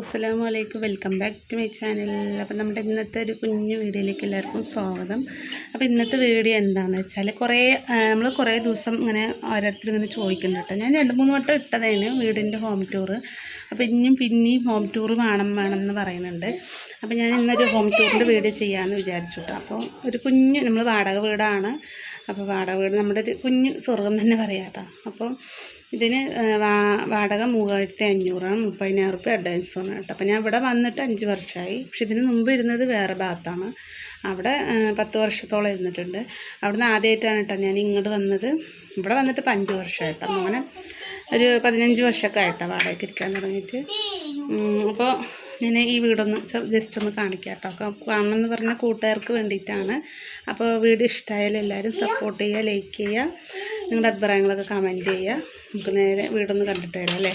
അസ്സലാമു അലൈക്കും. Welcome back to my channel. അപ്പം നമ്മുടെ ഇന്നത്തെ ഒരു കുഞ്ഞു വീഡിയോയിലേക്ക് എല്ലാവർക്കും സ്വാഗതം. അപ്പോൾ ഇന്നത്തെ വീഡിയോ എന്താണെന്ന് വെച്ചാൽ കുറേ ദിവസം ഇങ്ങനെ ഓരോരുത്തർ ഇങ്ങനെ ചോദിക്കുന്നുണ്ട് കേട്ടോ. ഞാൻ 2-3 വട്ടം ഇട്ടതാണ് വീടിൻ്റെ ഹോം ടൂർ. അപ്പോൾ പിന്നെയും ഹോം ടൂർ വേണമെന്ന് പറയുന്നുണ്ട്. അപ്പോൾ ഞാൻ ഇന്നൊരു ഹോം ടൂറിൻ്റെ വീഡിയോ ചെയ്യാമെന്ന് വിചാരിച്ചു കേട്ടോ. അപ്പോൾ ഒരു കുഞ്ഞ് നമ്മൾ വാടക വീടാണ്. അപ്പോൾ വാടക വീട് നമ്മുടെ ഒരു കുഞ്ഞ് സ്വർഗം തന്നെ പറയാം കേട്ടോ. അപ്പോൾ ഇതിന് വാടക 3500 ആണ്. 30,000 റുപ്യ അഡ്വാൻസാണ് കേട്ടോ. അപ്പോൾ ഞാൻ ഇവിടെ വന്നിട്ട് 5 വർഷമായി. പക്ഷെ ഇതിന് മുമ്പ് ഇരുന്നത് വേറെ ഭാഗത്താണ്. അവിടെ 10 വർഷത്തോളം ഇരുന്നിട്ടുണ്ട്. അവിടുന്ന് ആദ്യമായിട്ടാണ് കേട്ടോ ഞാൻ ഇങ്ങോട്ട് വന്നത്. ഇവിടെ വന്നിട്ട് ഇപ്പോൾ 5 വർഷമായിട്ടോ. അങ്ങനെ ഒരു 15 വർഷമൊക്കെ ആയിട്ടോ വാടകയ്ക്ക് ഇരിക്കാൻ തുടങ്ങിയിട്ട്. അപ്പോൾ ഞാൻ ഈ വീടൊന്ന് ജസ്റ്റ് ഒന്ന് കാണിക്കാം കേട്ടോ. കാണണമെന്ന് പറഞ്ഞ കൂട്ടുകാർക്ക് വേണ്ടിയിട്ടാണ്. അപ്പോൾ വീഡിയോ ഇഷ്ടമായാലും എല്ലാവരും സപ്പോർട്ട് ചെയ്യുക, ലൈക്ക് ചെയ്യുക, നിങ്ങളുടെ അഭിപ്രായങ്ങളൊക്കെ കമൻറ്റ് ചെയ്യുക. നമുക്ക് നേരെ വീടൊന്ന് കണ്ടിട്ട് വരാം അല്ലേ.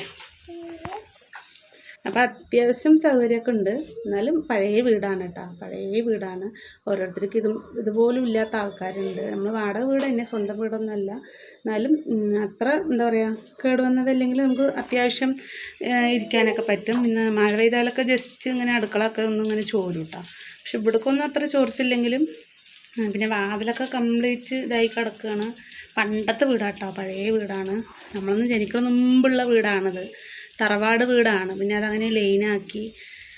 അപ്പോൾ അത്യാവശ്യം സൗകര്യമൊക്കെ ഉണ്ട്. എന്നാലും പഴയ വീടാണ് കേട്ടോ. പഴയ വീടാണ്. ഓരോരുത്തർക്ക് ഇതുപോലും ഇല്ലാത്ത ആൾക്കാരുണ്ട്. നമ്മൾ വാടക വീട് തന്നെ, സ്വന്തം വീടൊന്നുമല്ല. എന്നാലും അത്ര എന്താ പറയുക, കേടുവന്നതല്ലെങ്കിൽ നമുക്ക് അത്യാവശ്യം ഇരിക്കാനൊക്കെ പറ്റും. പിന്നെ മഴ പെയ്താലൊക്കെ ജസ്റ്റ് ഇങ്ങനെ അടുക്കളൊക്കെ ഒന്നും ഇങ്ങനെ ചോരും കേട്ടോ. പക്ഷെ ഇവിടേക്കൊന്നും അത്ര ചോർച്ചില്ലെങ്കിലും പിന്നെ വാതിലൊക്കെ കംപ്ലീറ്റ് ഇതായി കിടക്കുകയാണ്. പണ്ടത്തെ വീടാട്ടോ, പഴയ വീടാണ്. നമ്മളൊന്നും ജനിക്കുന്ന മുമ്പുള്ള വീടാണത്. തറവാട് വീടാണ്. പിന്നെ അതങ്ങനെ ലൈനാക്കി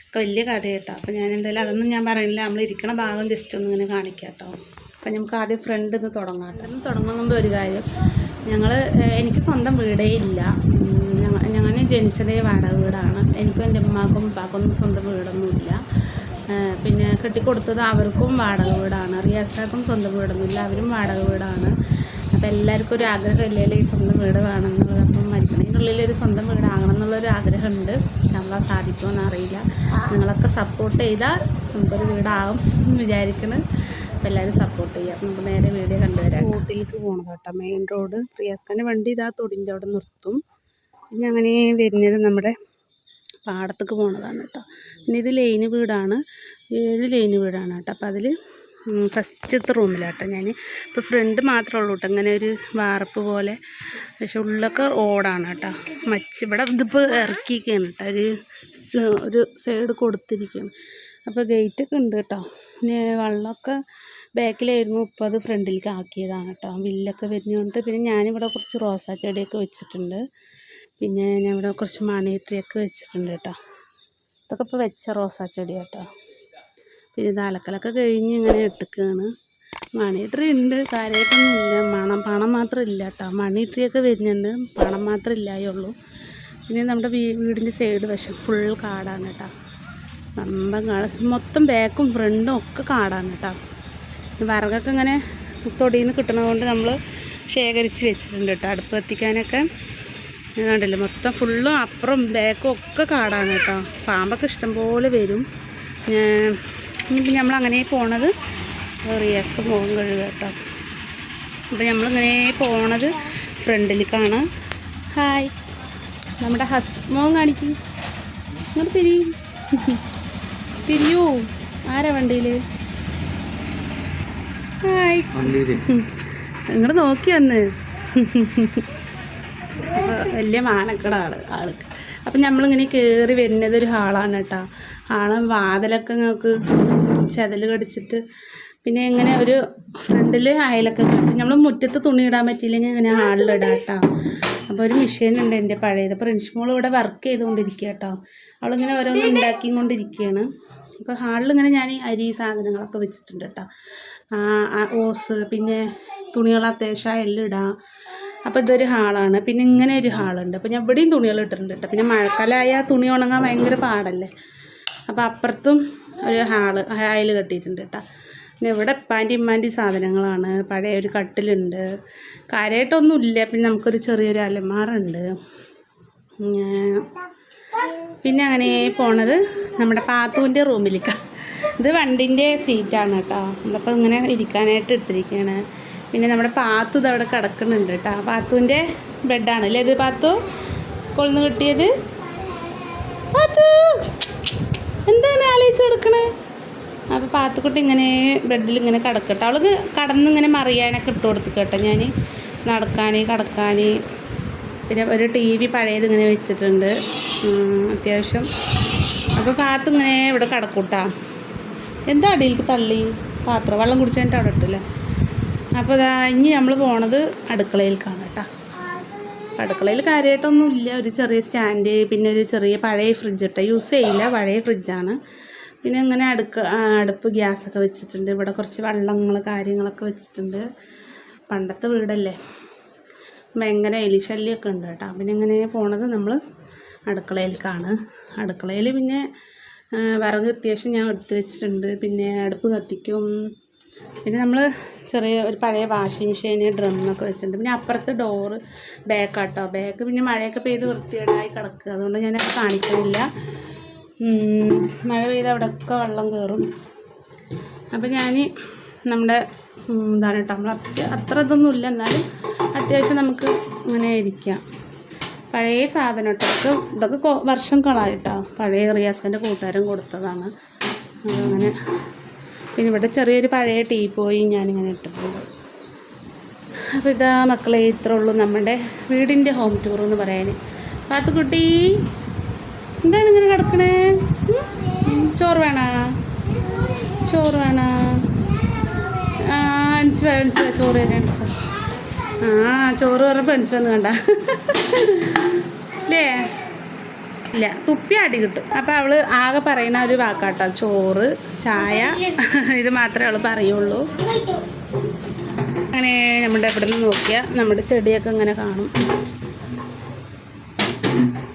ഒക്കെ വലിയ കഥ കേട്ടോ. അപ്പോൾ ഞാൻ എന്തായാലും അതൊന്നും ഞാൻ പറയുന്നില്ല. നമ്മൾ ഇരിക്കണ ഭാഗം ജസ്റ്റ് ഒന്ന് ഇങ്ങനെ കാണിക്കാം കേട്ടോ. അപ്പോൾ നമുക്ക് ആദ്യം ഫ്രണ്ട് നിന്ന് തുടങ്ങാം കേട്ടോ. തുടങ്ങുമ്പോൾ ഒരു കാര്യം, എനിക്ക് സ്വന്തം വീടേ ഇല്ല. ഞാൻ ജനിച്ചതേ വാടക വീടാണ്. എനിക്കും എൻ്റെ ഉമ്മാക്കും ഉപ്പാക്കൊന്നും സ്വന്തം വീടൊന്നുമില്ല. പിന്നെ കെട്ടിക്കൊടുത്തത് അവർക്കും വാടക വീടാണ്. റിയാസ്കാർക്കും സ്വന്തം വീടൊന്നുമില്ല, അവരും വാടക വീടാണ്. അപ്പോൾ എല്ലാവർക്കും ഒരു ആഗ്രഹമില്ലല്ലോ ഈ സ്വന്തം വീട് വേണമെന്നുള്ളത്. അപ്പം മരിക്കണതിനുള്ളിൽ ഒരു സ്വന്തം വീടാകണം എന്നുള്ളൊരു ആഗ്രഹമുണ്ട്. നമ്മളെ സാധിക്കുമെന്ന് അറിയില്ല. നിങ്ങളൊക്കെ സപ്പോർട്ട് ചെയ്താൽ നമുക്കൊരു വീടാകും വിചാരിക്കണം. അപ്പോൾ എല്ലാവരും സപ്പോർട്ട് ചെയ്യുക. നമുക്ക് നേരെ വീഡിയോ കണ്ടുവരാം. റോട്ടിലേക്ക് പോകണം കേട്ടോ, മെയിൻ റോഡ്. റിയാസ്കാൻ്റെ വണ്ടി ഇതാ തൊടിൻ്റെ അവിടെ നിർത്തും. പിന്നെ അങ്ങനെ വരുന്നത് നമ്മുടെ പാടത്തേക്ക് പോണതാണ് കേട്ടോ. പിന്നെ ഇത് ലൈന് വീടാണ്, 7 ലൈന് വീടാണ് കേട്ടോ. അപ്പോൾ അതിൽ ഫസ്റ്റത്തെ റൂമിലാട്ടോ ഞാൻ. ഇപ്പോൾ ഫ്രണ്ട് മാത്രമേ ഉള്ളൂ കേട്ടോ ഇങ്ങനെ ഒരു വാർപ്പ് പോലെ. പക്ഷെ ഉള്ളൊക്കെ ഓടാണ് കേട്ടോ. ഇവിടെ ഇതിപ്പോൾ ഇറക്കിയിരിക്കുകയാണ് കേട്ടോ. ഒരു സൈഡ് കൊടുത്തിരിക്കുകയാണ്. അപ്പോൾ ഗേറ്റൊക്കെ ഉണ്ട് കേട്ടോ. പിന്നെ വെള്ളമൊക്കെ ബാക്കിലായിരുന്നു, ഇപ്പോൾ അത് ഫ്രണ്ടിലേക്ക് ആക്കിയതാണ് കേട്ടോ. വില്ലൊക്കെ വരുന്നതുകൊണ്ട്. പിന്നെ ഞാനിവിടെ കുറച്ച് റോസാ ചെടിയൊക്കെ വെച്ചിട്ടുണ്ട്. പിന്നെ ഞാൻ ഇവിടെ കുറച്ച് മണി ട്രീയൊക്കെ വെച്ചിട്ടുണ്ട് കേട്ടോ. ഇതൊക്കെ ഇപ്പോൾ വെച്ച റോസാ ചെടി കേട്ടോ. പിന്നെ ഇത് അലക്കലൊക്കെ കഴിഞ്ഞ് ഇങ്ങനെ ഇട്ടിക്കുകയാണ്. മണി ട്രീ ഉണ്ട്, കാര്യമായിട്ടൊന്നുമില്ല. പണം മാത്രം ഇല്ല കേട്ടോ. മണി ട്രീയൊക്കെ വരുന്നുണ്ട്, പണം മാത്രം ഇല്ലായുള്ളൂ. പിന്നെ നമ്മുടെ വീടിൻ്റെ സൈഡ് വശം ഫുൾ കാടാണ് കേട്ടോ. നമ്പം കാട്, മൊത്തം ബാക്കും ഫ്രണ്ടും ഒക്കെ കാടാണ് കേട്ടോ. വിറകൊക്കെ ഇങ്ങനെ തൊടിയിൽ നിന്ന് കിട്ടണതുകൊണ്ട് നമ്മൾ ശേഖരിച്ച് വെച്ചിട്ടുണ്ട് കേട്ടോ. അടുപ്പ് കത്തിക്കാനൊക്കെ കണ്ടില്ലേ, മൊത്തം ഫുള്ളും അപ്പുറം ബാക്കും ഒക്കെ കാടാണ് കേട്ടോ. പാമ്പൊക്കെ ഇഷ്ടംപോലെ വരും. ഇനിയിപ്പോൾ നമ്മളങ്ങനെ പോണത് റിയാസ്ക്ക് മുഖം കഴുകുക കേട്ടോ. അപ്പോൾ നമ്മളിങ്ങനെ പോണത് ഫ്രണ്ടിലേക്കാണ്. ഹായ്, നമ്മുടെ മുഖം കാണിക്കും. ഇങ്ങോട്ട് തിരിയൂ. ആരാ വണ്ടിയിൽ? ഹായ്, ഇങ്ങോട്ട് നോക്കി വന്ന്. വലിയ മാനക്കടാണ് ആൾക്ക്. അപ്പം നമ്മളിങ്ങനെ കയറി വരുന്നത് ഒരു ഹാളാണ് കേട്ടോ. വാതിലൊക്കെ നിങ്ങൾക്ക് ചെതൽ കടിച്ചിട്ട്. പിന്നെ ഇങ്ങനെ ഒരു ഫ്രണ്ടിൽ അയലൊക്കെ നമ്മൾ മുറ്റത്ത് തുണി ഇടാൻ പറ്റിയില്ലെങ്കിൽ ഇങ്ങനെ ഹാളിലിടാം കേട്ടോ. അപ്പോൾ ഒരു മെഷീൻ ഉണ്ട് എൻ്റെ പഴയത്. അപ്പോൾ റിൻഷ്മോൾ ഇവിടെ വർക്ക് ചെയ്തുകൊണ്ടിരിക്കുക കേട്ടോ. അവളിങ്ങനെ ഓരോന്ന് ഉണ്ടാക്കിക്കൊണ്ടിരിക്കുകയാണ്. അപ്പോൾ ഹാളിലിങ്ങനെ ഞാൻ അരി സാധനങ്ങളൊക്കെ വെച്ചിട്ടുണ്ട് കേട്ടോ. ഓസ്, പിന്നെ തുണികൾ അത്യാവശ്യം എല്ലാം ഇടാം. അപ്പോൾ ഇതൊരു ഹാളാണ്. പിന്നെ ഇങ്ങനെ ഒരു ഹാളുണ്ട്. അപ്പോൾ ഞാൻ ഇവിടെയും തുണികൾ ഇട്ടിട്ടുണ്ട് കേട്ടോ. പിന്നെ മഴക്കാലമായ തുണി ഉണങ്ങാൻ ഭയങ്കര പാടല്ലേ. അപ്പോൾ അപ്പുറത്തും ഒരു അയൽ കെട്ടിയിട്ടുണ്ട് കേട്ടോ. പിന്നെ ഇവിടെ ഇമ്മാൻ്റെ സാധനങ്ങളാണ്. പഴയ ഒരു കട്ടിലുണ്ട്, കാര്യമായിട്ടൊന്നുമില്ല. പിന്നെ നമുക്കൊരു ചെറിയൊരു അലമാറുണ്ട്. പിന്നെ അങ്ങനെ പോണത് നമ്മുടെ പാത്തുവിൻ്റെ റൂമിലേക്കാണ്. ഇത് വണ്ടിൻ്റെ സീറ്റാണ് കേട്ടോ. നമ്മളപ്പോൾ ഇങ്ങനെ ഇരിക്കാനായിട്ട് എടുത്തിരിക്കുകയാണ്. പിന്നെ നമ്മുടെ പാത്തു ഇതവിടെ കിടക്കുന്നുണ്ട് കേട്ടോ. പാത്തുവിൻ്റെ ബെഡാണ് അല്ലേ ഇത്? പാത്തു സ്കൂളിൽ നിന്ന് കിട്ടിയത്. പാത്തു എന്താണ് ആലോചിച്ച് കിടക്കണേ? അപ്പോൾ പാത്തുക്കുട്ടി ഇങ്ങനെ ബെഡിൽ ഇങ്ങനെ കിടക്കട്ടെ. അവൾക്ക് കടന്നിങ്ങനെ മറിയാനൊക്കെ ഇട്ട് കൊടുത്തു കേട്ടോ ഞാൻ, നടക്കാൻ കിടക്കാൻ. പിന്നെ ഒരു ടി വി പഴയത് ഇങ്ങനെ വെച്ചിട്ടുണ്ട്. അത്യാവശ്യം അപ്പോൾ പാത്രം ഇങ്ങനെ ഇവിടെ കിടക്കൂട്ടാ. എന്താ അടിയിലേക്ക് തള്ളി പാത്രം വെള്ളം കുടിച്ചതിൻ്റെ അവിടെ ഇട്ടില്ലേ. അപ്പോൾ ഇതാ ഇനി നമ്മൾ പോണത് അടുക്കളയിലേക്കാണ് കേട്ടോ. അടുക്കളയിൽ കാര്യമായിട്ടൊന്നുമില്ല. ഒരു ചെറിയ സ്റ്റാൻഡ്, പിന്നെ ഒരു ചെറിയ പഴയ ഫ്രിഡ്ജ് ഇട്ട യൂസ് ചെയ്യില്ല, പഴയ ഫ്രിഡ്ജാണ്. പിന്നെ ഇങ്ങനെ അടുപ്പ് ഗ്യാസൊക്കെ വെച്ചിട്ടുണ്ട്. ഇവിടെ കുറച്ച് വെള്ളങ്ങൾ കാര്യങ്ങളൊക്കെ വെച്ചിട്ടുണ്ട്. പണ്ടത്തെ വീടല്ലേ, ഭയങ്കര എലിശല്യമൊക്കെ ഉണ്ട് കേട്ടോ. പിന്നെ ഇങ്ങനെ പോണത് നമ്മൾ അടുക്കളയിലേക്കാണ്. അടുക്കളയിൽ പിന്നെ വിറക് അത്യാവശ്യം ഞാൻ എടുത്ത് വെച്ചിട്ടുണ്ട്. പിന്നെ അടുപ്പ് കത്തിക്കും. പിന്നെ നമ്മൾ ചെറിയ ഒരു പഴയ വാഷിംഗ് മെഷീൻ, ഡ്രമ്മൊക്കെ വെച്ചിട്ടുണ്ട്. പിന്നെ അപ്പുറത്ത് ഡോറ് ബാക്കാട്ടോ. ബാക്ക് പിന്നെ മഴയൊക്കെ പെയ്ത് വൃത്തികേടായി കിടക്കുക, അതുകൊണ്ട് ഞാനത് കാണിക്കുന്നില്ല. മഴ പെയ്ത് അവിടെയൊക്കെ വെള്ളം കയറും. അപ്പോൾ ഞാൻ നമ്മുടെ എന്താണ് കേട്ടോ, നമ്മൾ അത്ര ഇതൊന്നുമില്ല, എന്നാലും അത്യാവശ്യം നമുക്ക് ഇങ്ങനെ ഇരിക്കാം. പഴയ സാധനം കേട്ടോ, ഇതൊക്കെ വർഷങ്ങളായിട്ടോ. പഴയ റിയാസിൻ്റെ കൂട്ടുകാരൻ കൊടുത്തതാണ്. അതങ്ങനെ. പിന്നെ ഇവിടെ ചെറിയൊരു പഴയ ടീപ്പോയി ഞാനിങ്ങനെ ഇട്ടിട്ടുണ്ട്. അപ്പോൾ ഇതാ മക്കളെ, ഇത്രേ ഉള്ളൂ നമ്മുടെ വീടിൻ്റെ ഹോം ടൂർ എന്ന് പറയാൻ. പാത്തുക്കുട്ടി എന്താണ് ഇങ്ങനെ കിടക്കണേ? ചോറ് വേണോ? ചോറ് വേണോ? എണിച്ച് ചോറ് തരാം. ചോറ് പറഞ്ഞപ്പോൾ എണിച്ച് വന്ന് കണ്ട അല്ലേ? ഇല്ല, തുപ്പി അടി കിട്ടും. അപ്പോൾ അവൾ ആകെ പറയുന്ന ഒരു വാക്കാട്ടോ, ചോറ്, ചായ, ഇത് മാത്രമേ അവൾ പറയുള്ളൂ. അങ്ങനെ നമ്മുടെ ഇവിടെ നിന്ന് നോക്കിയാൽ നമ്മുടെ ചെടിയൊക്കെ ഇങ്ങനെ കാണും.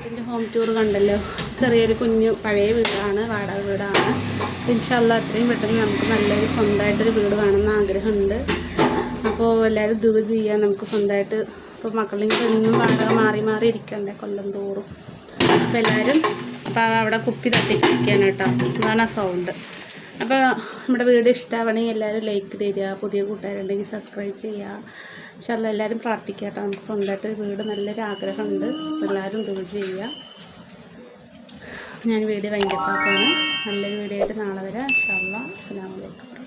എൻ്റെ ഹോം ടൂർ കണ്ടല്ലോ. ചെറിയൊരു കുഞ്ഞു പഴയ വീടാണ്, വാടക വീടാണ്. ഇൻഷാ അല്ലാഹ് എത്രയും പെട്ടെന്ന് നമുക്ക് നല്ലൊരു സ്വന്തമായിട്ടൊരു വീട് വേണമെന്ന് ആഗ്രഹമുണ്ട്. അപ്പോൾ എല്ലാവരും ദുആ ചെയ്യാൻ നമുക്ക് സ്വന്തമായിട്ട്. ഇപ്പോൾ മക്കളിൽ എന്നും വാടക മാറി മാറി ഇരിക്കണ്ടേ കൊല്ലം തോറും. അപ്പോൾ എല്ലാവരും അപ്പോൾ അവിടെ കുപ്പി തട്ടിപ്പിടിക്കുകയാണ് കേട്ടോ, അതാണ് ആ സൗണ്ട്. അപ്പോൾ നമ്മുടെ വീട് ഇഷ്ടമാവണമെങ്കിൽ എല്ലാവരും ലൈക്ക് തരിക, പുതിയ കൂട്ടുകാരുണ്ടെങ്കിൽ സബ്സ്ക്രൈബ് ചെയ്യുക. പക്ഷേ എല്ലാവരും പ്രാർത്ഥിക്കുക കേട്ടോ, നമുക്ക് സ്വന്തമായിട്ടൊരു വീട് നല്ലൊരു ആഗ്രഹമുണ്ട്. എല്ലാവരും ദുആ ചെയ്യുക. ഞാൻ വീഡിയോ വൈൻഡപ്പ് ആക്കുകയാണ്. നല്ലൊരു വീഡിയോ ആയിട്ട് നാളെ വരാം. ഇൻഷാ അല്ലാഹ്. അസ്സലാമു അലൈക്കും.